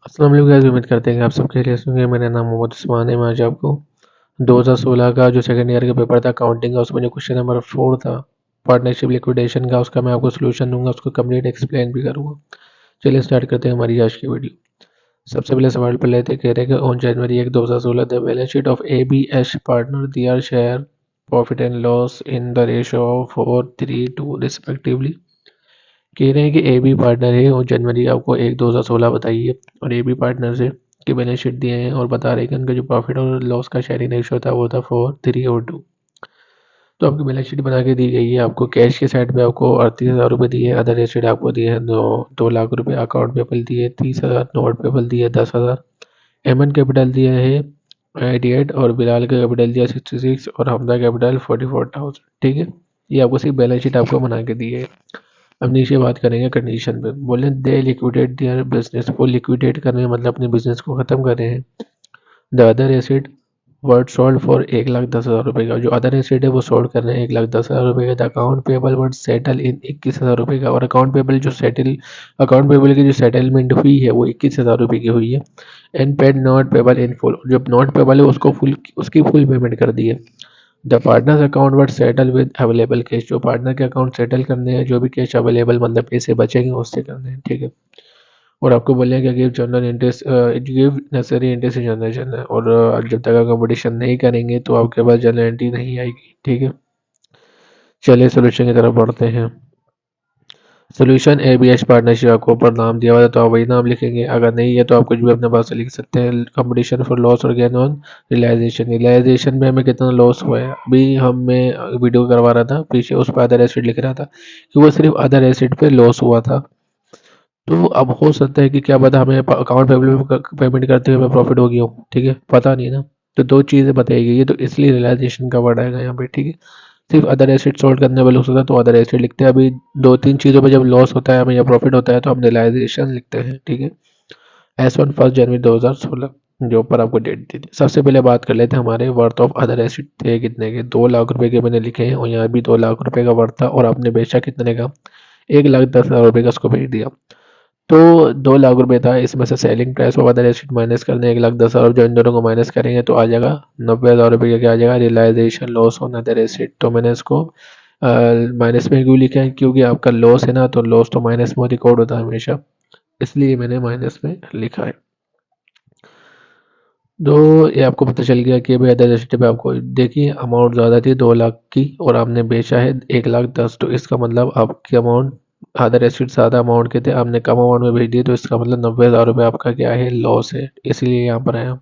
अस्सलाम वालेकुम गाइस, उम्मीद करते हैं कि आप सब खैरियत से होंगे। मेरा नाम मोहम्मद उस्मान है। मैं आज आपको 2016 का जो सेकंड ईयर का पेपर था अकाउंटिंग का, उसमें जो क्वेश्चन नंबर 4 था पार्टनरशिप लिक्विडेशन का, उसका मैं आपको सोल्यूशन दूंगा, उसको कंप्लीट एक्सप्लेन भी करूंगा। चलिए स्टार्ट करते हैं हमारी आज की वीडियो। सबसे पहले सवाल पर लेते कह रहे हैं कि on January 1 2016 the balance sheet of ABS partner their share profit and loss in the ratio of 4:3:2 respectively. कह रहे हैं कि ए बी पार्टनर है और जनवरी आपको 1 2016 बताइए, और ए बी पार्टनर से की बैलेंस शीट दिए हैं और बता रहे हैं कि उनका जो प्रॉफिट और लॉस का शेयरिंग रेशियो था वो था 4:3 और 2। तो आपकी बैलेंस शीट बना के दी गई है। आपको कैश के साइड पे आपको 38,000 रुपये दिए, अदर एसेट आपको दिए हैं 2 लाख रुपये, अकाउंट पेबल दिए 30,000, नोट पेबल दिए 10,000, एमन कैपिटल दिया है 88 और बिलाल का कैपिटल दिया 66 और हमदा कैपिटल 44,000। ठीक है, ये आपको सिर्फ बैलेंस शीट आपको बना के दी है। अब नीचे बात करेंगे कंडीशन पे। बोले दे लिक्विडेट देयर बिजनेस, वो लिक्विडेट कर रहे हैं मतलब अपने बिजनेस को खत्म कर रहे हैं। The other asset word sold for 1,10,000 रुपये का, जो अदर एसेट है वो सोल्ड कर रहे हैं 1,10,000 रुपये का। The account payable word settle in 21,000 रुपये का, और अकाउंट पेबल की जो सेटलमेंट हुई है वो 21,000 रुपये की हुई है। And paid not payable in full, जो नॉट पेबल है उसको उसकी फुल पेमेंट कर दी है। The partners account word settle with available cash, जो पार्टनर के अकाउंट सेटल करने हैं, जो भी कैश अवेलेबल मतलब पैसे बचेंगे उससे करने हैं। ठीक है, और आपको बोलेंगे give general interest, give necessary interest generation है, और जब तक आप कंपटीशन नहीं करेंगे तो आपके पास जनरल एंट्री नहीं आएगी। ठीक है, चलिए सोल्यूशन की तरफ बढ़ते हैं। सोल्यूशन ABS पार्टनरशिप, आपको ऊपर नाम दिया हुआ है तो आप वही नाम लिखेंगे, अगर नहीं है तो आप कुछ भी अपने पास से लिख सकते हैं। कंपटीशन फॉर लॉस और गेन ऑन रियलाइजेशन में हमें कितना लॉस हुआ है, अभी हमें वीडियो करवा रहा था पीछे, उस पर अदर एसिड लिख रहा था कि वो सिर्फ अदर एसिड पे लॉस हुआ था। तो अब हो सकता है कि क्या पता हमें अकाउंट पेमेंट करते हुए हमें प्रॉफिट हो गया हो। ठीक है, पता नहीं ना। तो दो चीज़ें बताई गई है तो इसलिए रियलाइजेशन का वर्ड आएगा यहाँ पे। ठीक है, सिर्फ अदर एसेट सोल्ड करने वाले होता है तो अदर एसेट लिखते हैं। अभी दो तीन चीज़ों पे जब लॉस होता है हमें या प्रॉफिट होता है तो हम रियलाइजेशन लिखते हैं। ठीक है, S1 1 जनवरी 2016, जो ऊपर आपको डेट दी थी। सबसे पहले बात कर लेते हैं हमारे वर्थ ऑफ अदर एसेट थे कितने के। 2 लाख रुपए के मैंने लिखे हैं और यहाँ भी 2 लाख रुपए का वर्थ था, और आपने बेचा कितने का, 1,10,000 रुपये का, उसको बेच दिया। तो 2 लाख रुपए था, इसमें से selling price of other asset minus करने 1,10,000, जो इन दोनों को माइनस करेंगे तो आ जाएगा 90,000 रुपये का। क्या आ जाएगा, realisation loss on other asset. तो मैंने इसको माइनस में क्यों लिखा है, क्योंकि आपका लॉस है ना, तो लॉस तो माइनस में रिकॉर्ड होता है हमेशा, इसलिए मैंने माइनस में लिखा है। तो ये आपको पता चल गया कि भाई अदर एसेट पे आपको देखिए अमाउंट ज़्यादा थी 2 लाख की, और आपने बेचा है 1,10,000, तो इसका मतलब आपकी अमाउंट अदर एसेट ज़्यादा अमाउंट के थे, आपने कम अमाउंट में भेज दिए, तो इसका मतलब 90,000 रुपये आपका क्या है, लॉस है, इसीलिए यहाँ पर आया।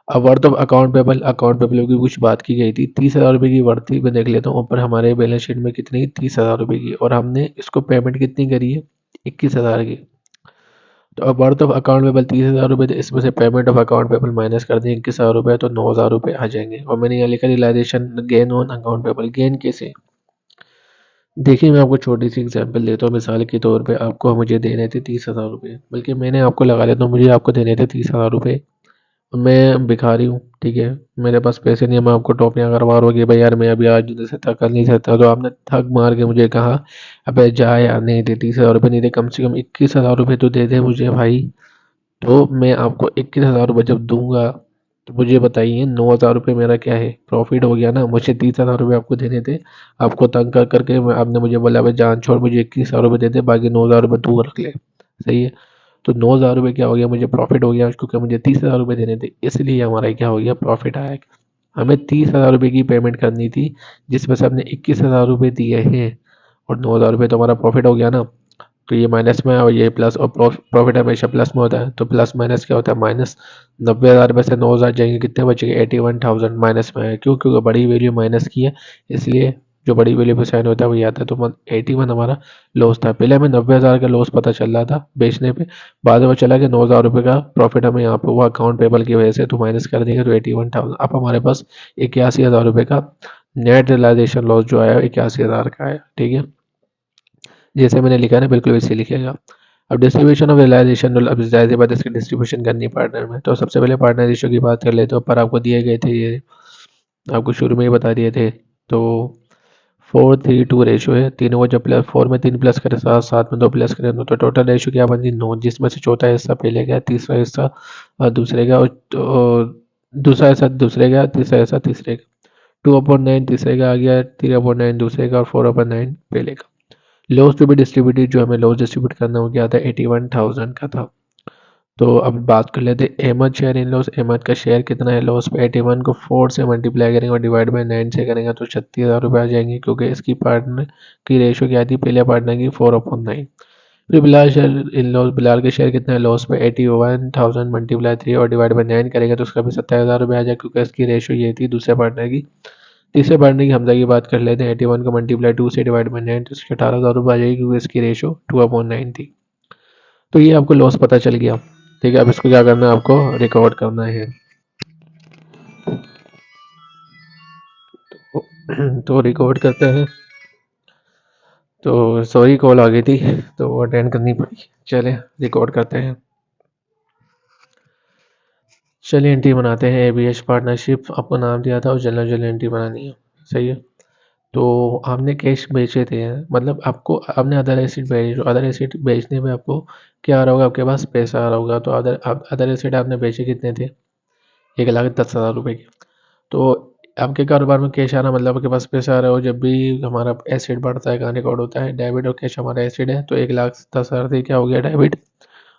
अब वर्थ ऑफ अकाउंट पेबल की कुछ बात की गई थी, 30,000 रुपये की वर्थ थी। मैं देख लेता हूँ ऊपर हमारे बैलेंस शीट में कितनी, 30,000 रुपये की, और हमने इसको पेमेंट कितनी करी है, 21,000 की। तो अब वर्थ ऑफ अकाउंट पेबल 30,000 रुपये थे, इसमें से payment of account payable minus कर दें 21,000 रुपये, तो 9,000 रुपये आ जाएंगे। और मैंने यहाँ लिखा realisation gain on account payable. Gain कैसे, देखिए मैं आपको छोटी सी एग्जांपल देता हूँ। मिसाल के तौर पे आपको मुझे देने थे 30,000 रुपये, बल्कि मैंने आपको लगा लेता हूँ, मुझे आपको देने थे 30,000 रुपये। मैं भिखारी हूँ, ठीक है, मेरे पास पैसे नहीं है, मैं आपको टोपियाँ करवा रहा हूँ कि भाई यार मैं अभी आज नहीं सकता, कल नहीं सकता, तो आपने थक मार के मुझे कहा अबे जा यार, नहीं दे 30,000 रुपये नहीं दे, कम से कम 21,000 रुपये तो दे दे मुझे भाई। तो मैं आपको 21,000 रुपये जब दूंगा तो मुझे बताइए 9,000 रुपये मेरा क्या है, प्रॉफिट हो गया ना। मुझे 30,000 रुपये आपको देने थे, आपको तंग कर करके आपने मुझे बोला भाई जान छोड़, मुझे 21,000 रुपये दे दे, बाकी 9,000 रुपये तू रख ले। सही है, तो 9,000 रुपये क्या हो गया, मुझे प्रॉफिट हो गया, क्योंकि मुझे 30,000 रुपये देने थे, इसलिए हमारा क्या हो गया, प्रॉफिट आया। हमें 30,000 रुपये की पेमेंट करनी थी, जिसमें से हमने 21,000 रुपये दिए हैं, और 9,000 रुपये तो हमारा प्रॉफिट हो गया ना। तो ये माइनस में है और ये प्लस, और प्रॉफिट हमेशा प्लस में होता है, तो प्लस माइनस क्या होता है, माइनस। 90,000 में से 9,000 जाएंगे, कितने बचेंगे, 81,000 माइनस में है। क्यों, क्योंकि बड़ी वैल्यू माइनस की है, इसलिए जो बड़ी वैल्यू पे साइन होता है वही आता है। तो 81 हमारा लॉस था। पहले हमें 90,000 का लॉस पता चल रहा था बेचने पे, बाद में चला कि 9,000 रुपये का प्रॉफिट हमें यहाँ पे हुआ अकाउंट पेबल की वजह से, तो माइनस कर देंगे तो 81,000। अब हमारे पास 81,000 रुपये का नेट रियलाइजेशन लॉस जो आया 81,000 का आया। ठीक है, जैसे मैंने लिखा है ना बिल्कुल वैसे लिखेगा। अब डिस्ट्रीब्यूशन ऑफ रियलाइजेशन, अब जाहिर सी बात है इसकी डिस्ट्रीब्यूशन करनी है पार्टनर में। तो सबसे पहले पार्टनर रेशियो की बात कर लेते हैं, ऊपर आपको दिए गए थे ये, आपको शुरू में ही बता दिए थे। तो 4:3:2 रेशियो है। तीनों को जब प्लस 4 में 3 प्लस करें 7, 7 में 2 प्लस करें 9, तो टोटल रेशियो क्या बन गई 9, जिसमें से चौथा हिस्सा पहले गया, तीसरा हिस्सा दूसरे का, और दूसरा हिस्सा दूसरे का, तीसरा हिस्सा तीसरे का। 2/9 तीसरे का आ गया, 3/9 दूसरे का, और 4/9 पहले का। लॉस टू बी डिस्ट्रीब्यूटेड, जो हमें लॉस डिस्ट्रीब्यूट करना हो गया था 81,000 का था। तो अब बात कर लेते हैं Ahmad share in loss. Ahmad का शेयर कितना है लॉस पे? 81 को 4 से मल्टीप्लाई करेंगे और डिवाइड बाई 9 से करेंगे तो 36,000 रुपये आ जाएंगे, क्योंकि इसकी पार्टनर की रेशियो क्या थी पहले पार्टनर की 4/9। फिर Bilal share in loss, Bilal के शेयर कितना है लॉस पे? 81,000 मल्टीप्लाई 3 और डिवाइड बाई 9 करेंगे तो उसका भी 27,000 रुपये आ जाए, क्योंकि इसकी रेशियो ये थी दूसरे पार्टनर की। तीसरे पार्टनर की हमजा की बात कर लेते हैं। 81 को मल्टीप्लाई 2 से डिवाइड बाई 9 तो इसकी 18,000 रुपये आ जाएगी, क्योंकि इसकी रेशियो 2/9 थी। तो ये आपको लॉस पता चल गया। ठीक है, अब इसको क्या करना है, आपको रिकॉर्ड करना है। तो रिकॉर्ड करते हैं। तो सॉरी कॉल आ गई थी तो अटेंड करनी पड़ी। चले रिकॉर्ड करते हैं। चलिए एंट्री बनाते हैं। एबीएच पार्टनरशिप आपको नाम दिया था और जनरल एंट्री बनानी है। सही है। तो आपने कैश बेचे थे, मतलब आपको आपने अदर एसेट बेचे, तो अदर एसेट बेचने में आपको क्या आ रहा होगा, आपके पास पैसा आ रहा होगा। तो अदर एसेट आपने बेचे कितने थे? 1,10,000 रुपये के। तो आपके कारोबार में कैश आना मतलब आपके पास पैसा आ रहा हो। जब भी हमारा एसिड बढ़ता है, कहाँ रिकॉर्ड होता है? डेबिट। और कैश हमारा एसिड है, तो 1,10,000 से क्या हो गया डेबिट।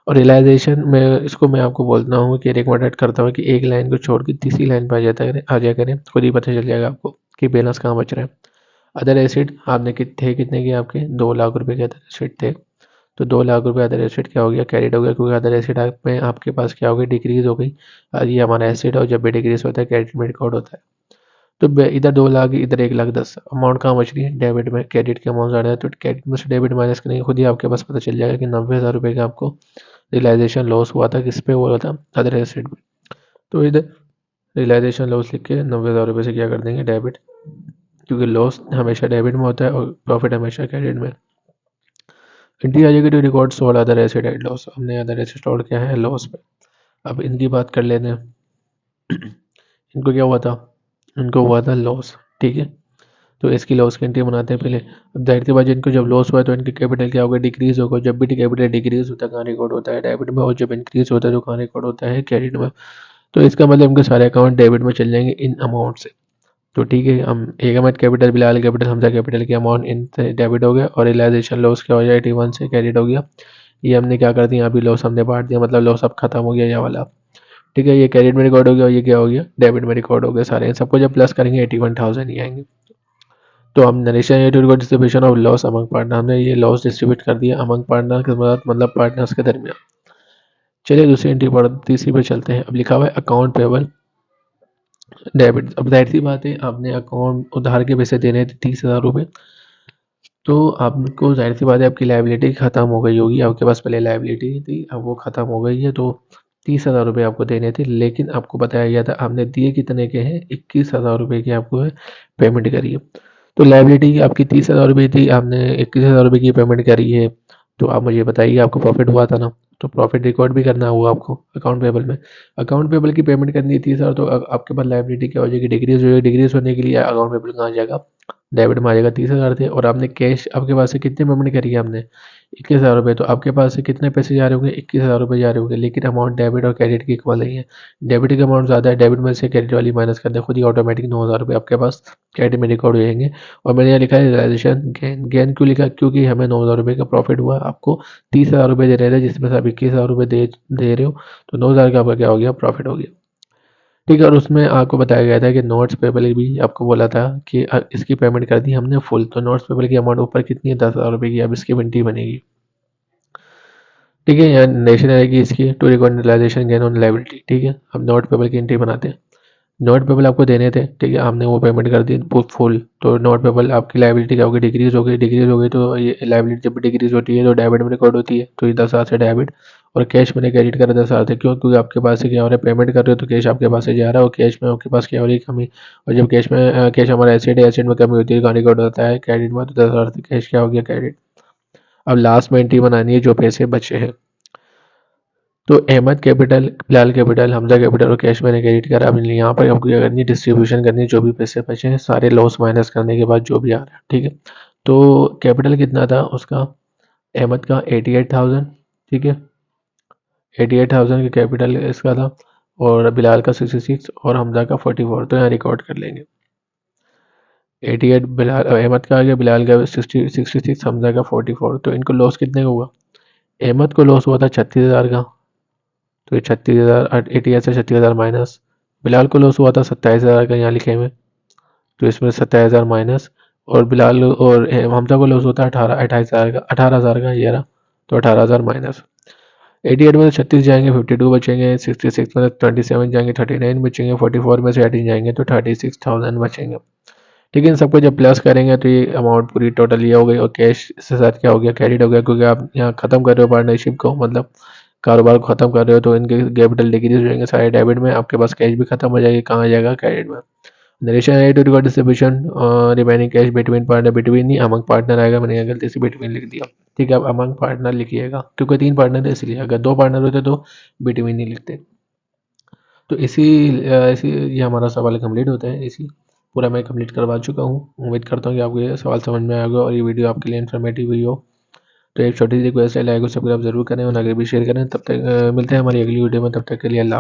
और रियलाइजेशन में इसको मैं आपको बोलता हूँ कि रिकमेंडेड करता हूँ कि एक लाइन को छोड़ के तीसरी लाइन पर आ जाया करें, खुद ही पता चल जाएगा आपको कि बैलेंस कहाँ बच रहा है। अदर एसिड आपने कितने के? आपके 2 लाख रुपए के अदर एसिड थे। तो 2 लाख रुपए अदर एसिड क्या हो गया, कैरिड हो गया, क्योंकि अदर एसिड में आपके पास क्या हो गई, डिक्रीज हो गई। ये हमारा एसिड है और जब भी डिक्रीज होता है क्रेडिट में रिकॉर्ड होता है। तो इधर 2 लाख, इधर 1,10,000, अमाउंट कहाँ बच रही है? डेबिट में। क्रेडिट के अमाउंट ज़्यादा है तो क्रेडिट में से डेबिट माइनस करेंगे, खुद ही आपके पास पता चल जाएगा कि 90,000 रुपये का आपको रियलाइजेशन लॉस हुआ था। किस पे हुआ था? अदर एसिड में। तो इधर रियलाइजेशन लॉस लिख के 90,000 रुपये से क्या कर देंगे, डेबिट, क्योंकि लॉस हमेशा डेबिट में होता है और प्रॉफिट हमेशा क्रेडिट में। एंट्री आ जाएगी to record sold other asset at loss. हमने अदर एसिड सोल्ड किया है लॉस पे। अब इनकी बात कर लेते हैं। इनको क्या हुआ था? इनको हुआ था लॉस। ठीक है, तो इसकी लॉस की एंट्री बनाते हैं पहले। अब जाहिर सी बात है, इनको जब लॉस हुआ है तो इनकी कैपिटल क्या होगा, डिक्रीज होगा। जब भी कैपिटल डिक्रीज होता है कहाँ रिकॉर्ड होता है? डेबिट में। और जब इंक्रीज होता है तो कहाँ रिकॉर्ड होता है? क्रेडिट में। तो इसका मतलब इनके सारे अकाउंट डेबिट में चल जाएंगे इन अमाउंट से। तो ठीक है, हम एक amount capital, Bilal capital, Hamza capital की अमाउंट इन से डेबिट हो गया और रियलाइजेशन लॉस क्या हो जाए 81 से क्रेडिट हो गया। ये हमने क्या कर दिया, अभी लॉस हमने बांट दिया, मतलब लॉस अब खत्म हो गया ये वाला। ठीक है, ये क्रेडिट में रिकॉर्ड हो गया और ये क्या हो गया, डेबिट में रिकॉर्ड हो गया। सारे इन सबको जब प्लस करेंगे 81,000 ही आएंगे। तो हम narration distribution of loss among partner, हमने ये लॉस डिस्ट्रीब्यूट कर दिया अमंग पार्टनर के साथ, मतलब पार्टनर्स के दरमियान। चलिए दूसरी एंट्री पर, तीसरी पे चलते हैं। अब लिखा हुआ है अकाउंट पेबल डेबिट। अब जाहिर सी बात है, आपने अकाउंट उधार के पैसे देने थे 30,000 रुपये। तो आपको जाहिर सी बात है आपकी लाइबिलिटी ख़त्म हो गई होगी। आपके पास पहले लाइबिलिटी थी, अब वो ख़त्म हो गई है। तो 30,000 रुपये आपको देने थे, लेकिन आपको बताया गया था, आपने दिए कितने के हैं? 21,000 रुपये की आपको पेमेंट करी है। तो लाइबिलिटी आपकी 30,000 रुपये थी, आपने 21,000 रुपये की पेमेंट करी है। तो आप मुझे बताइए, आपको प्रॉफिट हुआ था ना? तो प्रॉफिट रिकॉर्ड भी करना होगा आपको अकाउंट पेबल में। अकाउंट पेबल की पेमेंट करनी है 30,000, तो आपके पास लाइबिलिटी क्या हो जाएगी, डिक्रीज हो जाएगी। डिक्रीज होने के लिए अकाउंट पेबल कहाँ जाएगा, डेबिट में आ जाएगा। 30,000 थे और आपने कैश, आपके पास से कितनी पेमेंट करी है आपने? 21,000 रुपये। तो आपके पास से कितने पैसे जा रहे होंगे? 21,000 रुपये जा रहे होंगे, लेकिन अमाउंट डेबिट और क्रेडिट की इक्वल नहीं है। डेबिट का अमाउंट ज़्यादा है, डेबिट में से क्रेडिट वाली माइनस कर दे, खुद ही ऑटोमेटिक 9,000 रुपये आपके पास क्रेडिट में रिकॉर्ड हो जाएंगे। और मैंने यहाँ लिखा है रियलाइजेशन गेन। गेन क्यों लिखा? क्योंकि हमें 9,000 रुपये का प्रॉफिट हुआ, आपको 30,000 रुपये दे रहे थे जिसमें से आप 21,000 रुपये दे रहे हो। तो 9,000 का आपका क्या हो गया, प्रॉफिट हो गया। ठीक है, और उसमें आपको बताया गया था कि नोट्स पेबल भी आपको बोला था कि इसकी पेमेंट कर दी हमने फुल। तो नोट्स पेबल की अमाउंट ऊपर कितनी है, 10,000 रुपये की। अब इसकी एंट्री बनेगी। ठीक है, यहाँ नेशन आएगी इसकी to record realisation gain on liability. ठीक है, अब नोट पेबल की एंट्री बनाते हैं। नोट पेबल आपको देने थे, ठीक है, आपने वो पेमेंट कर दी फुल। तो नोट पेबल आपकी लाइबिलिटी क्या होगी, डिक्रीज हो गई। डिक्रीज हो गई तो ये लाइबिलिटी जब भी डिक्रीज होती है तो डेबिट में रिकॉर्ड होती है। तो ये 10,000 से डेबिट, और कैश मैंने क्रेडिट करा 10,000 से। क्यों? क्योंकि आपके पास से क्या हो रहा है, पेमेंट कर रहे हो तो कैश आपके पास से जा रहा है, और कैश में आपके पास क्या हो रही है, कमी। और जब कैश में कैश हमारा एसेट है, एसेट में कमी होती है, कहाँ रिकॉर्ड होता है, क्रेडिट में। तो 10,000 से कैश क्या हो गया, क्रेडिट। अब लास्ट में एंट्री बनानी है जो पैसे बचे हैं। तो Ahmad capital, Bilal capital, Hamza capital और कैश मैंने क्रेडिट करा। अब यहाँ पर हमको क्या करनी है, डिस्ट्रीब्यूशन करनी है। जो भी पैसे बचे हैं सारे लॉस माइनस करने के बाद जो भी आ रहा है, ठीक है। तो कैपिटल कितना था उसका, अहमद का 88,000, ठीक है। 88,000 का कैपिटल इसका था, और बिलाल का 66 और हमजा का 44। तो यहाँ रिकॉर्ड कर लेंगे। 88 बिलाल अहमद का आ गया, बिलाल का 66, हमजा का 44। तो इनको लॉस कितने का हुआ, अहमद को लॉस हुआ था 36,000 का। तो ये 36,000, 88 से 36,000 माइनस। बिलाल को लॉस हुआ था 27,000 का, यहाँ लिखे हुए। तो इसमें 27,000 माइनस। और बिलाल और हमजा को लॉस होता है 28,000 का, 18,000 का ये रहा। तो 18,000 माइनस। 88 में से 36 जाएंगे, 52 बचेंगे। 66 में से 27 जाएंगे, 39 बचेंगे। 44 में से 18 जाएंगे तो 36,000 बचेंगे। ठीक है, इन सबको जब प्लस करेंगे तो ये अमाउंट पूरी टोटल ये हो गई। और कैश से साथ क्या हो गया, क्रेडिट हो गया, क्योंकि आप यहाँ खत्म कर रहे हो पार्टनरशिप को, मतलब कारोबार को खत्म कर रहे हो। तो इनके कैपिटल डिक्रीज हो जाएंगे सारे डेबिट में, आपके पास कैश भी खत्म हो जाएगी। कहाँ आ जाएगा, क्रेडिट में। नरेशन है to record distribution remaining cash between partner, between नहीं अमंग पार्टनर आएगा, मैंने यहाँ गलती से बिटवीन लिख दिया। ठीक है, अब अमंग पार्टनर लिखिएगा, क्योंकि 3 पार्टनर है इसलिए। अगर 2 पार्टनर होते तो बिटवीन नहीं लिखते। तो इसी ये हमारा सवाल कंप्लीट होता है। इसी पूरा मैं कंप्लीट करवा चुका हूँ। उम्मीद करता हूँ कि आपको ये सवाल समझ में आएगा और ये वीडियो आपके लिए इन्फॉर्मेटिव हुई हो। तो एक छोटी सी रिक्वेस्ट है, लाइक और सब्सक्राइब जरूर करें और आगे भी शेयर करें। तब तक मिलते हैं हमारी अगली वीडियो में, तब तक के लिए अल्लाह।